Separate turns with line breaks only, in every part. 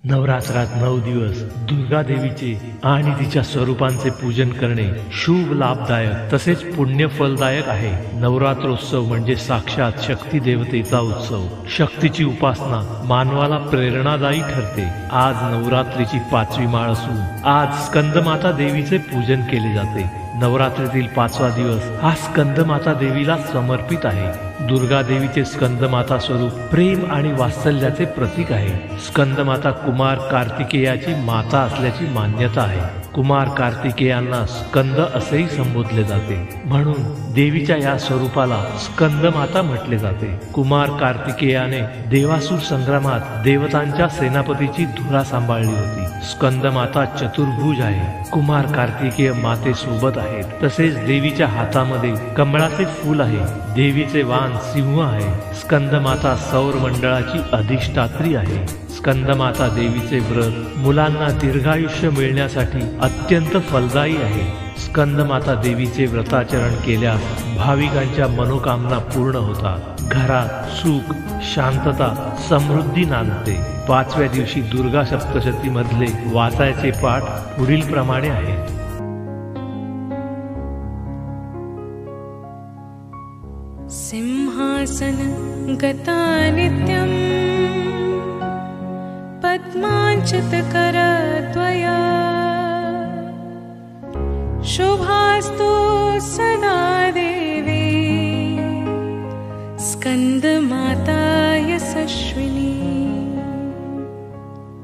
नवरात्रात 9 दिवस दुर्गा देवीचे आणि तिच्या स्वरूपांचे पूजन करणे शुभ लाभदायक तसेच पुण्य फलदायक आहे। नवरात्रोत्सव म्हणजे साक्षात शक्ती देवतेचा उत्सव। शक्तीची उपासना मानवाला प्रेरणादायी ठरते। आज नवरात्रीची 5वी माळ असून आज स्कंदमाता देवीचे पूजन केले जाते। नवरात्रीतील 5वा दिवस हा स्कंदमाता देवीला समर्पित आहे। दुर्गा देवीचे स्कंदमाता स्वरूप प्रेम आणि वात्सल्याचे प्रतीक आहे। स्कंदमाता कुमार कार्तिकेयाची माता असल्याची मान्यता आहे। कुमार कार्तिकेयांना स्कंद असेही संबोधले जाते, म्हणून देवीच्या या स्वरूपाला स्कंदमाता म्हटले जाते। कुमार कार्तिकेयाने देवासुर संग्रामात देवतांच्या सेनापतीची धुरा सांभाळली होती। स्कंदमाता चतुर्भुज आहे। कुमार कार्तिकेय माते सोबत आहेत, तसेच देवीच्या हातामध्ये कमळाचे फूल आहे। देवीचे वाहन सिंह आहे। स्कंदमाता सौर मंडळाची अधिष्ठात्री आहे। स्कंदमाता देवीचे व्रत मुलांना दीर्घायुष्य मिळण्यासाठी अत्यंत फलदायी आहे। स्कंदमाता देवीचे व्रताचरण केल्यास भाविकांच्या मनोकामना पूर्ण होतात। घरात सुख, शांतता, समृद्धी नांदते। 5व्या दिवशी दुर्गा सप्तशती मधले वाचायचे पाठ पुढील प्रमाणे आहेत।
सिंहासन गता नित्यं पद्मांचतकरद्वया शोभास्तु सदा देवी स्कंदमाता यशस्विनी।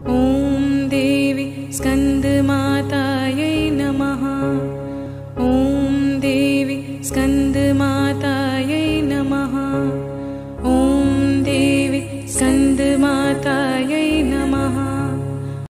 ॐ देवी स्कंदमाता